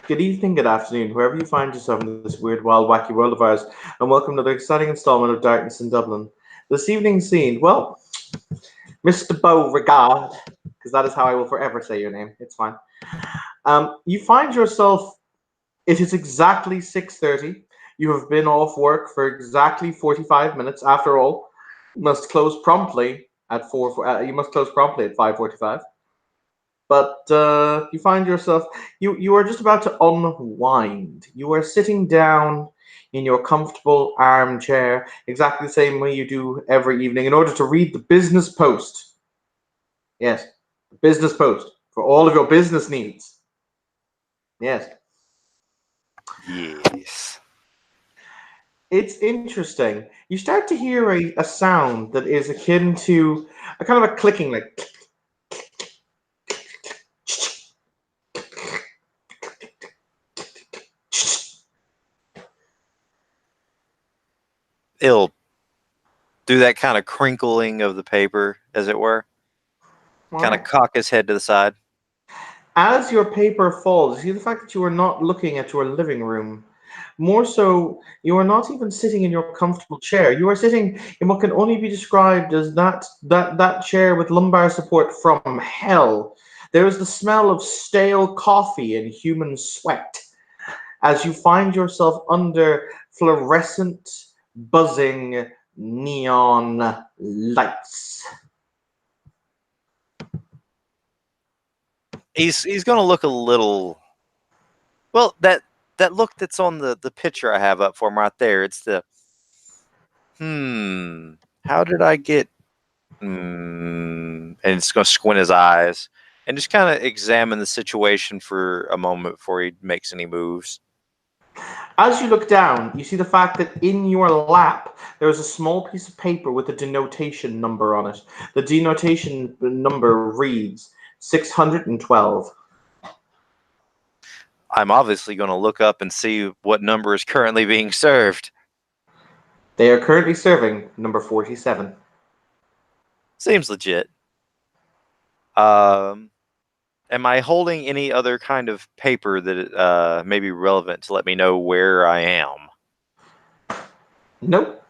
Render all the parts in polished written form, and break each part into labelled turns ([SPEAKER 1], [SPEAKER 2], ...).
[SPEAKER 1] good evening, good afternoon, wherever you find yourself in this weird, wild, wacky world of ours, and welcome to another exciting installment of Darkness in Dublin. This evening's scene, well, Mr. Beauregard, because that is how I will forever say your name. It's fine. You find yourself. It is exactly 6:30. You have been off work for exactly 45 minutes. After all, you must close promptly at four. You must close promptly at 5:45. But you find yourself you are just about to unwind. You are sitting down in your comfortable armchair, exactly the same way you do every evening, in order to read the Business Post. Yes, the Business Post for all of your business needs. Yes,
[SPEAKER 2] Yes.
[SPEAKER 1] it's interesting. You start to hear a sound that is akin to a kind of a clicking, like
[SPEAKER 2] It'll do that kind of crinkling of the paper, as it were.
[SPEAKER 1] all
[SPEAKER 2] Kind of
[SPEAKER 1] right.
[SPEAKER 2] cock his head to the side.
[SPEAKER 1] As your paper falls, you see the fact that you are not looking at your living room. More so, you are not even sitting in your comfortable chair. You are sitting in what can only be described as that chair with lumbar support from hell. There is the smell of stale coffee and human sweat as you find yourself under fluorescent, buzzing neon lights.
[SPEAKER 2] He's going to look a little. Well, that look that's on the picture I have up for him right there. It's the How did I get? And it's going to squint his eyes and just kind of examine the situation for a moment before he makes any moves.
[SPEAKER 1] As you look down, you see the fact that in your lap there is a small piece of paper with a denotation number on it. The denotation number reads 612.
[SPEAKER 2] I'm obviously going to look up and see what number is currently being served.
[SPEAKER 1] They are currently serving number 47.
[SPEAKER 2] Seems legit. Am I holding any other kind of paper that may be relevant to let me know where I am?
[SPEAKER 1] Nope.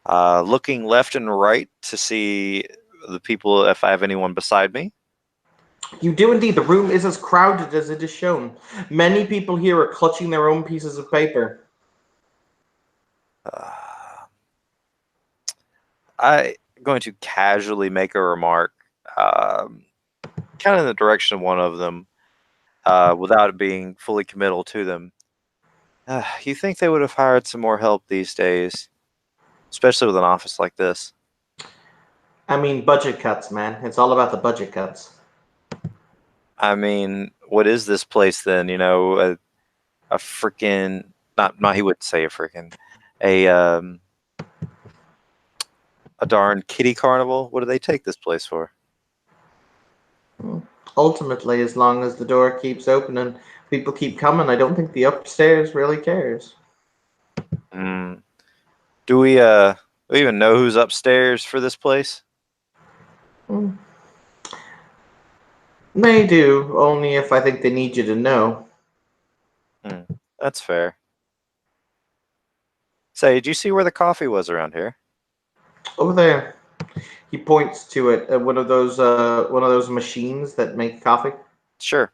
[SPEAKER 2] Looking left and right to see the people, if I have anyone beside me.
[SPEAKER 1] You do indeed. The room is as crowded as it is shown. Many people here are clutching their own pieces of paper.
[SPEAKER 2] Uh, I'm going to casually make a remark, kind of in the direction of one of them, without it being fully committal to them. You think they would have hired some more help these days, especially with an office like this?
[SPEAKER 1] I mean, budget cuts, man. It's all about the budget cuts.
[SPEAKER 2] I mean, what is this place then? A freaking not he wouldn't say a freaking a a darn kitty carnival. What do they take this place for?
[SPEAKER 1] Ultimately, as long as the door keeps open and people keep coming, I don't think the upstairs really cares.
[SPEAKER 2] Mm. Do we even know who's upstairs for this place?
[SPEAKER 1] Hmm. They do, only if I think they need you to know.
[SPEAKER 2] That's fair. Say, did you see where the coffee was around here?
[SPEAKER 1] Over there. He points to it, one of those machines that make coffee.
[SPEAKER 2] Sure.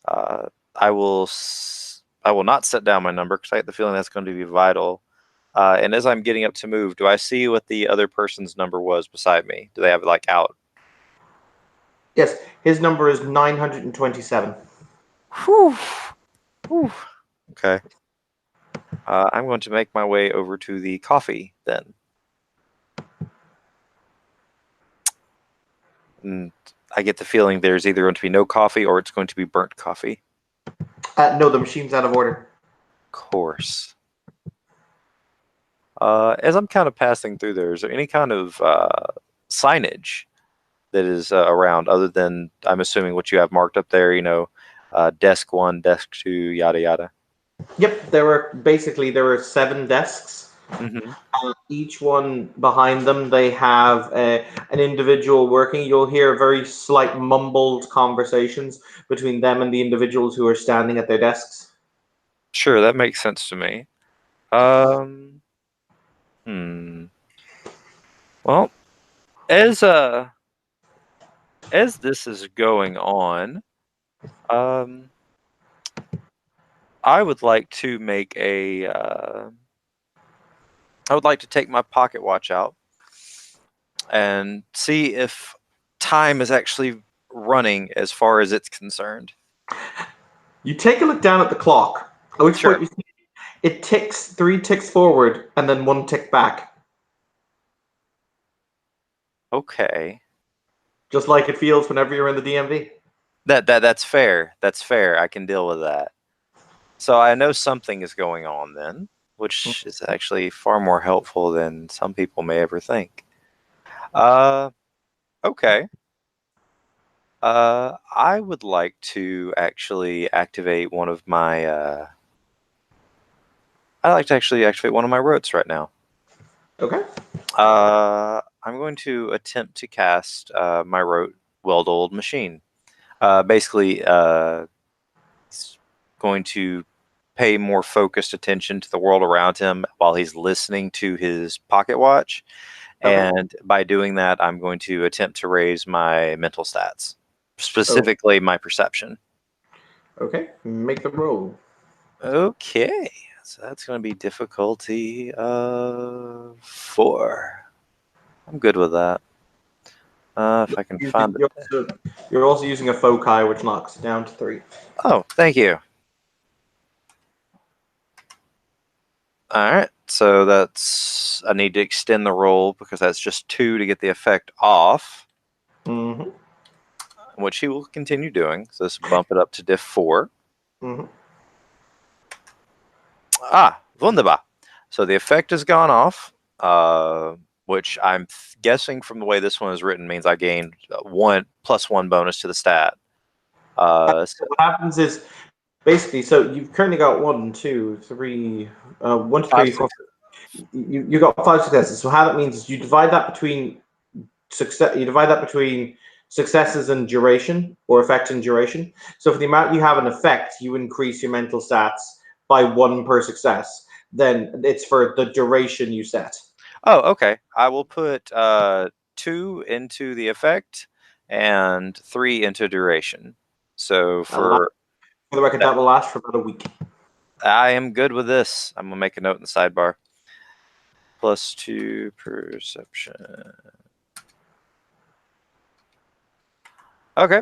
[SPEAKER 2] I will. I will not set down my number because I get the feeling that's going to be vital. And as I'm getting up to move, do I see what the other person's number was beside me? Do they have it like out?
[SPEAKER 1] Yes, his number is 927.
[SPEAKER 2] Whew. Whew. Okay. I'm going to make my way over to the coffee then. And I get the feeling there's either going to be no coffee or it's going to be burnt coffee.
[SPEAKER 1] No, the machine's out of order.
[SPEAKER 2] Of course. As I'm kind of passing through there, is there any kind of signage that is around other than, I'm assuming, what you have marked up there, desk 1, desk 2, yada yada?
[SPEAKER 1] Yep, there were 7 desks.
[SPEAKER 2] Hmm.
[SPEAKER 1] Each one behind them, they have an individual working. You'll hear very slight mumbled conversations between them and the individuals who are standing at their desks.
[SPEAKER 2] Sure, that makes sense to me. Um, hmm. Well, as uh, as this is going on, um, I would like to make a. I would like to take my pocket watch out and see if time is actually running as far as it's concerned.
[SPEAKER 1] You take a look down at the clock, at which point
[SPEAKER 2] Sure.
[SPEAKER 1] you see it ticks 3 ticks forward and then 1 tick back,
[SPEAKER 2] Okay.
[SPEAKER 1] just like it feels whenever you're in the DMV.
[SPEAKER 2] That's fair. That's fair. I can deal with that. So I know something is going on then, which is actually far more helpful than some people may ever think. Uh, okay. I would like to actually activate one of my. I'd like to actually activate one of my rotes right now.
[SPEAKER 1] Okay.
[SPEAKER 2] I'm going to attempt to cast my rote Weld-Old Machine. Basically, he's going to pay more focused attention to the world around him while he's listening to his pocket watch.
[SPEAKER 1] Okay.
[SPEAKER 2] And by doing that, I'm going to attempt to raise my mental stats,
[SPEAKER 1] Oh,
[SPEAKER 2] specifically my perception.
[SPEAKER 1] okay. Make the roll.
[SPEAKER 2] Okay, so that's going to be difficulty 4. I'm good with that. If I can find it.
[SPEAKER 1] You're also using a foci, which knocks it down to 3.
[SPEAKER 2] Oh, thank you. All right, so that's I need to extend the roll because that's just 2 to get the effect off,
[SPEAKER 1] Mm-hmm.
[SPEAKER 2] which he will continue doing. So let's bump it up to diff 4.
[SPEAKER 1] Mm-hmm.
[SPEAKER 2] Wunderbar. So the effect has gone off, which I'm guessing from the way this one is written means I gained 1 + 1 bonus to the stat. So
[SPEAKER 1] What happens is basically, so you've currently got 1, 2, 3, 1, 2,
[SPEAKER 2] 5,
[SPEAKER 1] 3, 4.
[SPEAKER 2] 6.
[SPEAKER 1] You got 5 successes. So how that means is you divide that between success. You divide that between successes and duration, or effect and duration. So for the amount you have an effect, you increase your mental stats by 1 per success. Then it's for the duration you set.
[SPEAKER 2] Oh, okay. I will put 2 into the effect and 3 into duration. So
[SPEAKER 1] For
[SPEAKER 2] for
[SPEAKER 1] the record,
[SPEAKER 2] that,
[SPEAKER 1] that will last for about a week.
[SPEAKER 2] I am good with this. I'm gonna make a note in the sidebar. +2 perception. Okay.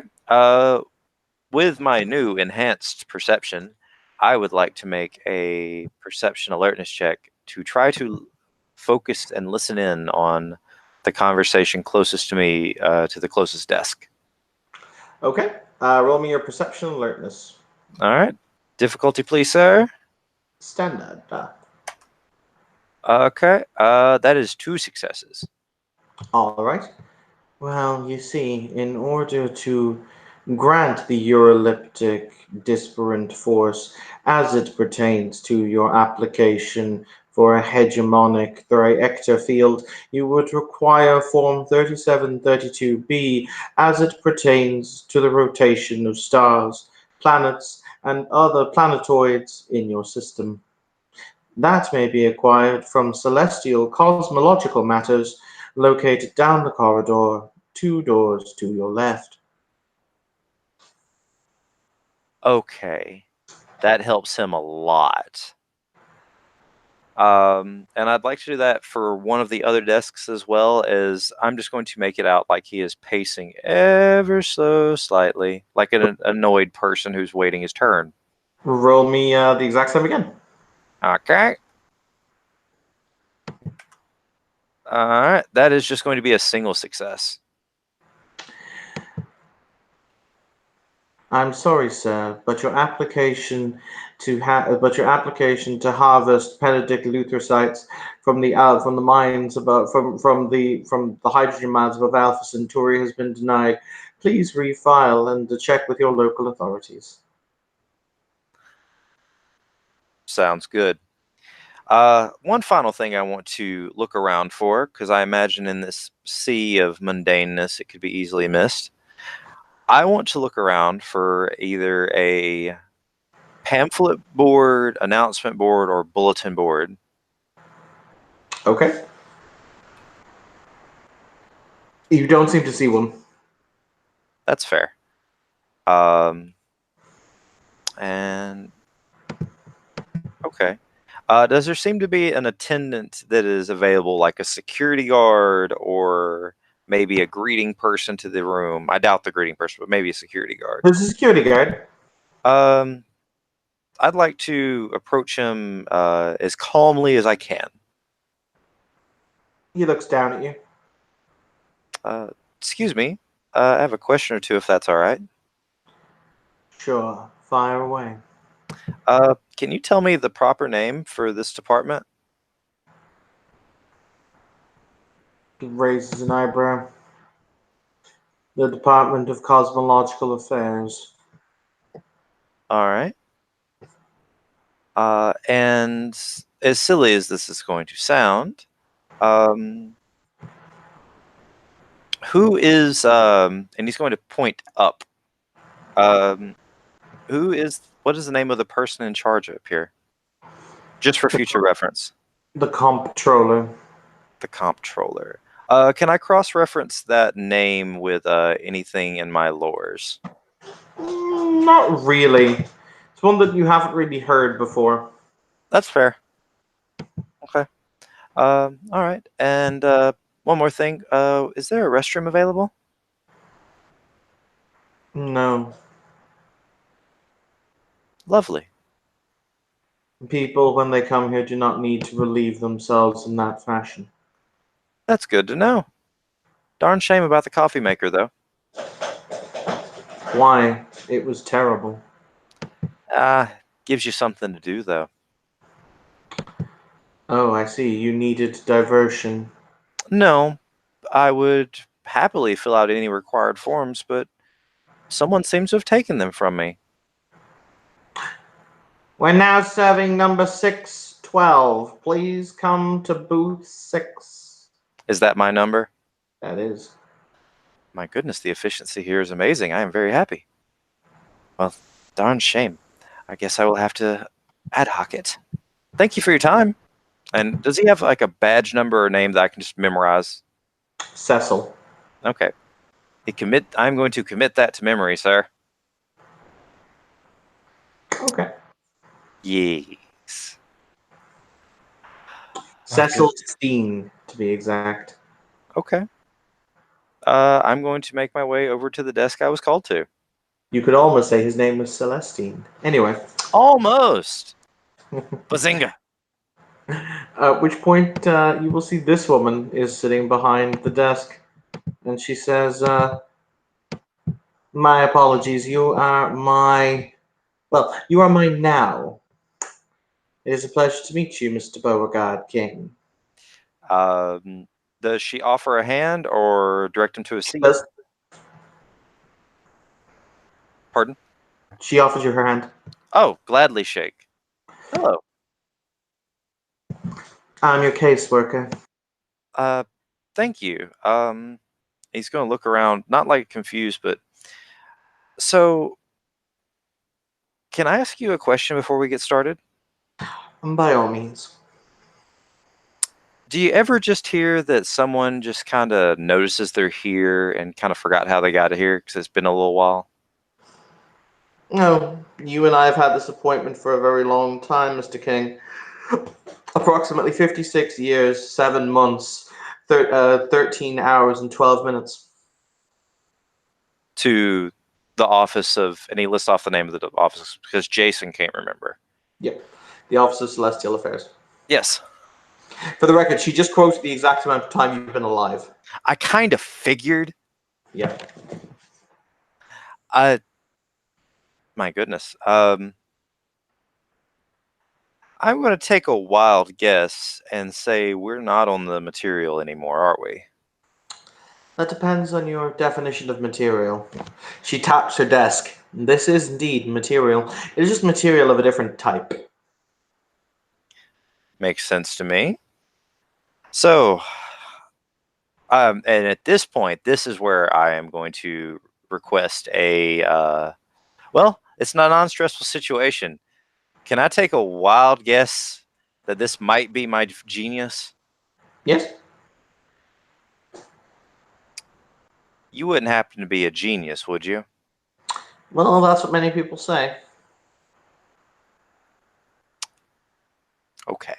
[SPEAKER 2] With my new enhanced perception, I would like to make a perception alertness check to try to focus and listen in on the conversation closest to me, to the closest desk.
[SPEAKER 1] Okay. Roll me your perception alertness.
[SPEAKER 2] All right. Difficulty, please, sir.
[SPEAKER 1] Standard.
[SPEAKER 2] Okay. That is 2 successes.
[SPEAKER 1] All right. Well, you see, in order to grant the Euroelliptic disparate force as it pertains to your application for a hegemonic trajector field, you would require Form 3732b as it pertains to the rotation of stars, planets, and other planetoids in your system. That may be acquired from celestial cosmological matters located down the corridor 2 doors to your left.
[SPEAKER 2] Okay. That helps him a lot. And I'd like to do that for one of the other desks as well, as I'm just going to make it out like he is pacing ever so slightly, like an annoyed person who's waiting his turn.
[SPEAKER 1] Roll me the exact same again.
[SPEAKER 2] Okay. All right. That is just going to be a single success.
[SPEAKER 1] I'm sorry, sir, but your application to harvest penadic from the mines above from the hydrogen mines above Alpha Centauri has been denied. Please refile and check with your local authorities.
[SPEAKER 2] Sounds good. One final thing I want to look around for, because I imagine in this sea of mundaneness, it could be easily missed. I want to look around for either a pamphlet board, announcement board, or bulletin board.
[SPEAKER 1] Okay. You don't seem to see one.
[SPEAKER 2] That's fair. And okay. Does there seem to be an attendant that is available, like a security guard or maybe a greeting person to the room? I doubt the greeting person, but maybe a security guard.
[SPEAKER 1] There's a security guard.
[SPEAKER 2] I'd like to approach him as calmly as I can.
[SPEAKER 1] He looks down at you.
[SPEAKER 2] Excuse me. I have a question or two, if that's all right.
[SPEAKER 1] Sure. Fire away.
[SPEAKER 2] Can you tell me the proper name for this department?
[SPEAKER 1] He raises an eyebrow. The Department of Cosmological Affairs.
[SPEAKER 2] All right. And as silly as this is going to sound, who is, and he's going to point up. What is the name of the person in charge up here? Just for future reference.
[SPEAKER 1] The Comptroller.
[SPEAKER 2] The Comptroller. Can I cross-reference that name with anything in my lores?
[SPEAKER 1] Not really. It's one that you haven't really heard before.
[SPEAKER 2] That's fair. Okay. All right. And one more thing. Is there a restroom available?
[SPEAKER 1] No.
[SPEAKER 2] Lovely.
[SPEAKER 1] People, when they come here, do not need to relieve themselves in that fashion.
[SPEAKER 2] That's good to know. Darn shame about the coffee maker, though.
[SPEAKER 1] Why? It was terrible.
[SPEAKER 2] Gives you something to do, though.
[SPEAKER 1] Oh, I see. You needed diversion.
[SPEAKER 2] No, I would happily fill out any required forms, but someone seems to have taken them from me.
[SPEAKER 1] We're now serving number 612. Please come to booth 6.
[SPEAKER 2] Is that my number?
[SPEAKER 1] That is.
[SPEAKER 2] My goodness, the efficiency here is amazing. I am very happy. Well, darn shame. I guess I will have to ad hoc it. Thank you for your time. And does he have like a badge number or name that I can just memorize?
[SPEAKER 1] Cecil.
[SPEAKER 2] Okay. I'm going to commit that to memory, sir.
[SPEAKER 1] Okay.
[SPEAKER 2] Yes.
[SPEAKER 1] Cecil Steen, to be exact.
[SPEAKER 2] Okay. I'm going to make my way over to the desk I was called to.
[SPEAKER 1] You could almost say his name was Celestine. Anyway.
[SPEAKER 2] Almost. Bazinga.
[SPEAKER 1] At which point you will see this woman is sitting behind the desk. And she says, my apologies, you are my now. It is a pleasure to meet you, Mr. Beauregard King.
[SPEAKER 2] Does she offer a hand or direct him to a seat? Pardon?
[SPEAKER 1] She offers you her hand.
[SPEAKER 2] Oh, gladly shake. Hello.
[SPEAKER 1] I'm your caseworker.
[SPEAKER 2] Thank you. He's going to look around, not like confused, but so can I ask you a question before we get started?
[SPEAKER 1] By all means.
[SPEAKER 2] Do you ever just hear that someone just kind of notices they're here and kind of forgot how they got here because it's been a little while?
[SPEAKER 1] No, you and I have had this appointment for a very long time, Mr. King. Approximately 56 years, 7 months, 13 hours, and 12 minutes.
[SPEAKER 2] To the office of, and he lists off the name of the office because Jason can't remember.
[SPEAKER 1] Yep, the Office of Celestial Affairs.
[SPEAKER 2] Yes.
[SPEAKER 1] For the record, she just quoted the exact amount of time you've been alive.
[SPEAKER 2] I kind of figured.
[SPEAKER 1] Yeah.
[SPEAKER 2] My goodness. I'm going to take a wild guess and say we're not on the material anymore, are we?
[SPEAKER 1] That depends on your definition of material. She taps her desk. This is indeed material. It is just material of a different type.
[SPEAKER 2] Makes sense to me. So, and at this point, this is where I am going to request a, well, it's not a non-stressful situation. Can I take a wild guess that this might be my genius?
[SPEAKER 1] Yes?
[SPEAKER 2] You wouldn't happen to be a genius, would you?
[SPEAKER 1] Well, that's what many people say.
[SPEAKER 2] Okay.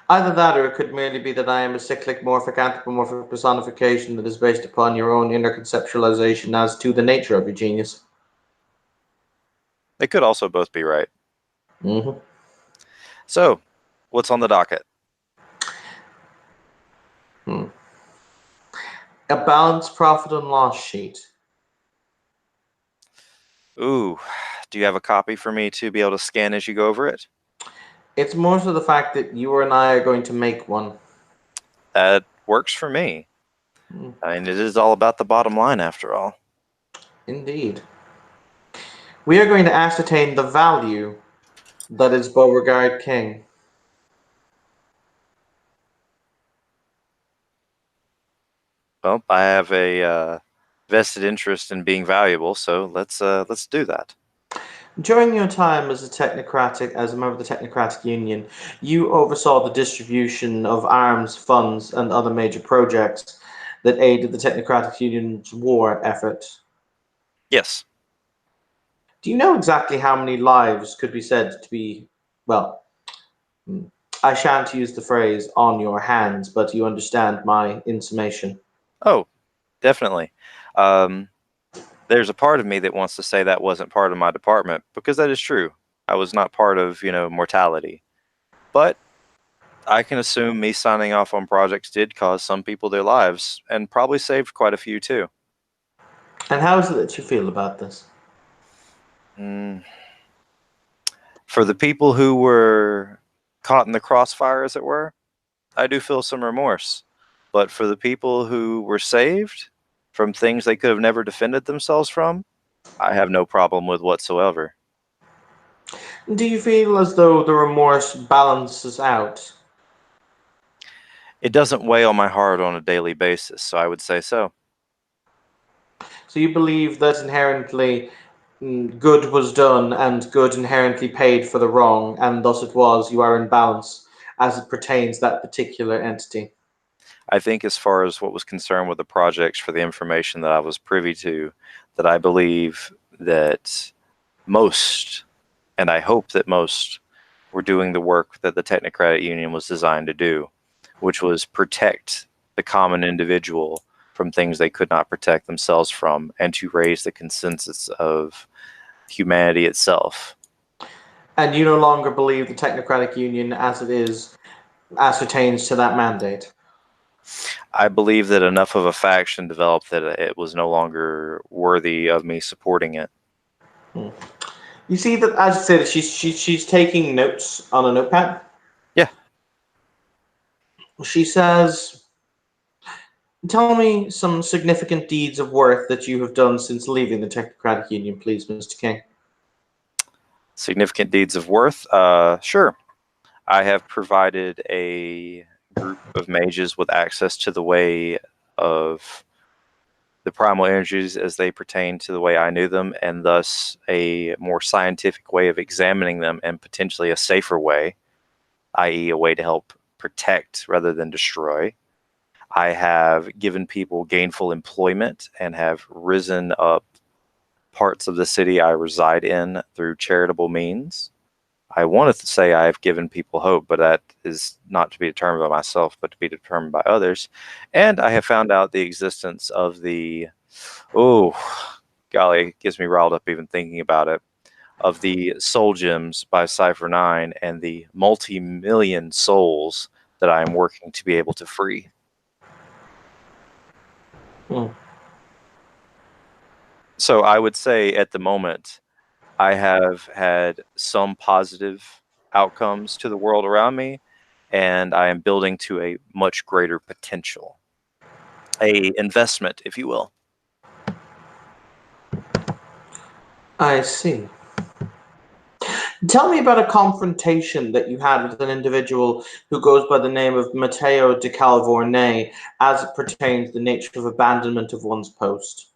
[SPEAKER 1] Either that, or it could merely be that I am a cyclic, morphic, anthropomorphic personification that is based upon your own inner conceptualization as to the nature of your genius.
[SPEAKER 2] They could also both be right.
[SPEAKER 1] Mm-hmm.
[SPEAKER 2] So, what's on the docket?
[SPEAKER 1] A balanced profit and loss sheet.
[SPEAKER 2] Ooh, do you have a copy for me to be able to scan as you go over it?
[SPEAKER 1] It's more so the fact that you and I are going to make one.
[SPEAKER 2] That works for me.
[SPEAKER 1] Mm,
[SPEAKER 2] I mean, it is all about the bottom line after all.
[SPEAKER 1] indeed. We are going to ascertain the value that is Beauregard King.
[SPEAKER 2] Well, I have a vested interest in being valuable, so let's do that.
[SPEAKER 1] During your time as a member of the Technocratic Union, you oversaw the distribution of arms, funds, and other major projects that aided the Technocratic Union's war effort.
[SPEAKER 2] Yes,
[SPEAKER 1] Do you know exactly how many lives could be said to be, well, I shan't use the phrase on your hands, but you understand my insummation.
[SPEAKER 2] oh, definitely. Um, there's a part of me that wants to say that wasn't part of my department because that is true. I was not part of, mortality. But I can assume me signing off on projects did cause some people their lives and probably saved quite a few too.
[SPEAKER 1] And how is it that you feel about this?
[SPEAKER 2] Mm. For the people who were caught in the crossfire, as it were, I do feel some remorse. But for the people who were saved from things they could have never defended themselves from, I have no problem with whatsoever.
[SPEAKER 1] Do you feel as though the remorse balances out?
[SPEAKER 2] It doesn't weigh on my heart on a daily basis, so I would say so.
[SPEAKER 1] So you believe that inherently good was done and good inherently paid for the wrong, and thus it was, you are in balance as it pertains that particular entity.
[SPEAKER 2] I think as far as what was concerned with the projects for the information that I was privy to, that I believe that most, and I hope that most, were doing the work that the Technocratic Union was designed to do, which was protect the common individual from things they could not protect themselves from, and to raise the consensus of humanity itself.
[SPEAKER 1] And you no longer believe the Technocratic Union as it is ascertains to that mandate.
[SPEAKER 2] I believe that enough of a faction developed that it was no longer worthy of me supporting it.
[SPEAKER 1] You see that, as I said, she's taking notes on a notepad.
[SPEAKER 2] Yeah.
[SPEAKER 1] She says, "Tell me some significant deeds of worth that you have done since leaving the Technocratic Union, please, Mr. King."
[SPEAKER 2] Significant deeds of worth? Sure. I have provided a group of mages with access to the way of the primal energies as they pertain to the way I knew them, and thus a more scientific way of examining them and potentially a safer way, i.e., a way to help protect rather than destroy. I have given people gainful employment and have risen up parts of the city I reside in through charitable means. I wanted to say I have given people hope, but that is not to be determined by myself, but to be determined by others. And I have found out the existence of the, oh, golly, it gets me riled up even thinking about it, of the soul gems by Cypher 9 and the multi-million souls that I am working to be able to free.
[SPEAKER 1] Hmm.
[SPEAKER 2] So I would say at the moment, I have had some positive outcomes to the world around me, and I am building to a much greater potential. A investment, if you will.
[SPEAKER 1] I see. Tell me about a confrontation that you had with an individual who goes by the name of Matteo de Calvorne as it pertains to the nature of abandonment of one's post.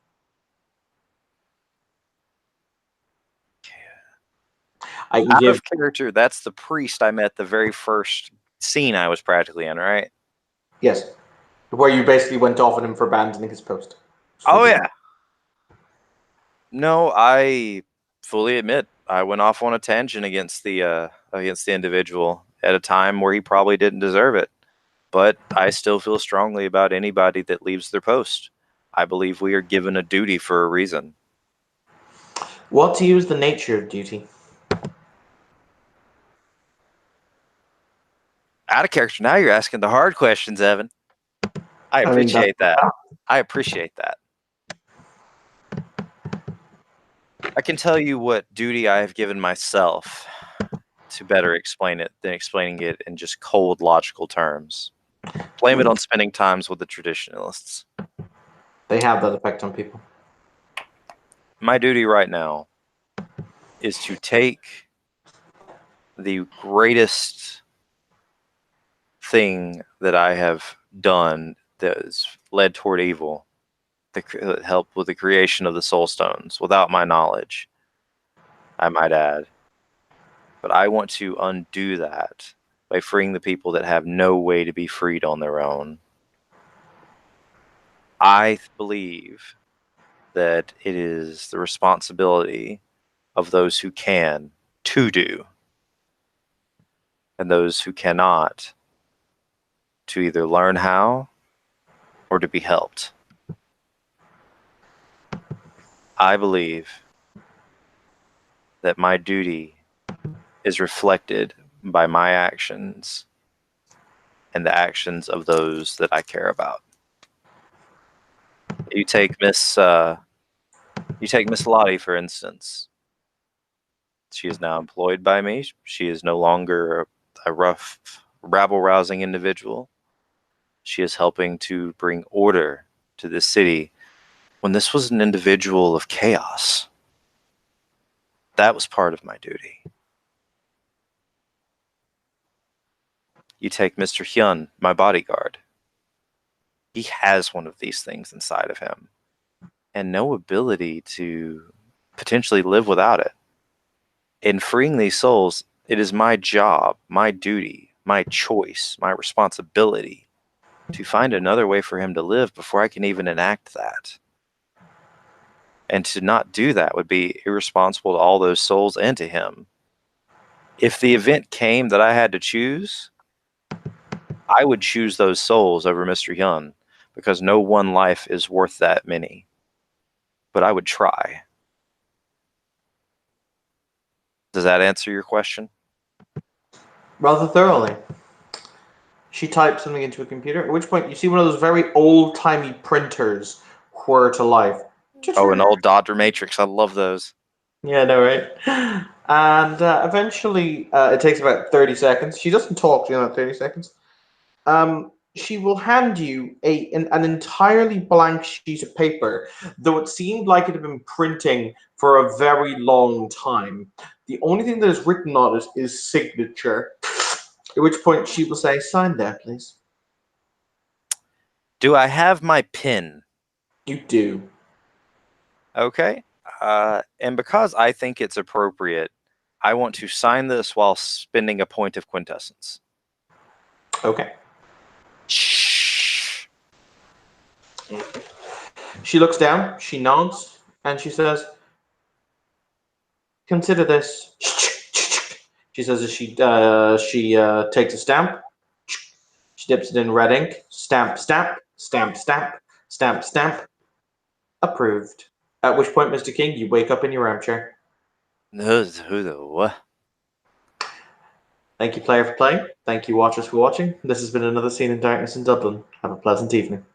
[SPEAKER 1] I can
[SPEAKER 2] Out
[SPEAKER 1] give
[SPEAKER 2] of character, that's the priest I met the very first scene I was practically in, right?
[SPEAKER 1] yes, where you basically went off at him for abandoning his post.
[SPEAKER 2] Oh yeah. No, I fully admit I went off on a tangent against the individual at a time where he probably didn't deserve it. But I still feel strongly about anybody that leaves their post. I believe we are given a duty for a reason.
[SPEAKER 1] What to you is the nature of duty?
[SPEAKER 2] Out of character, now you're asking the hard questions, Evan. I appreciate that. I appreciate that. I can tell you what duty I have given myself to better explain it than explaining it in just cold logical terms. Blame it on spending times with the traditionalists.
[SPEAKER 1] They have that effect on people.
[SPEAKER 2] My duty right now is to take the greatest thing that I have done that has led toward evil, that helped with the creation of the soul stones without my knowledge, I might add. But I want to undo that by freeing the people that have no way to be freed on their own. I believe that it is the responsibility of those who can to do, and those who cannot to either learn how or to be helped. I believe that my duty is reflected by my actions and the actions of those that I care about. You take Miss Lottie, for instance. She is now employed by me. She is no longer a rough, rabble-rousing individual. She is helping to bring order to this city when this was an individual of chaos. That was part of my duty. You take Mr. Hyun, my bodyguard. He has one of these things inside of him and no ability to potentially live without it. In freeing these souls, it is my job, my duty, my choice, my responsibility to find another way for him to live before I can even enact that. And to not do that would be irresponsible to all those souls and to him. If the event came that I had to choose, I would choose those souls over Mr. Hyun because no one life is worth that many. But I would try. Does that answer your question?
[SPEAKER 1] Rather thoroughly. She types something into a computer, at which point you see one of those very old-timey printers whir to life.
[SPEAKER 2] Oh, an old Dodger Matrix. I love those.
[SPEAKER 1] Yeah, no, right? And eventually, it takes about 30 seconds. She doesn't talk during that 30 seconds. She will hand you an entirely blank sheet of paper, though it seemed like it had been printing for a very long time. The only thing that is written on it is signature. At which point she will say, "Sign there, please."
[SPEAKER 2] Do I have my pin?
[SPEAKER 1] You do.
[SPEAKER 2] Okay. And because I think it's appropriate, I want to sign this while spending a point of quintessence.
[SPEAKER 1] Okay.
[SPEAKER 2] Shh.
[SPEAKER 1] She looks down, she nods, and she says, "Consider this." She says as she takes a stamp. She dips it in red ink. Stamp, stamp, stamp, stamp, stamp, stamp. Approved. At which point, Mr. King, you wake up in your armchair.
[SPEAKER 2] Who the what?
[SPEAKER 1] Thank you, player, for playing. Thank you, watchers, for watching. This has been another Scene in Darkness in Dublin. Have a pleasant evening.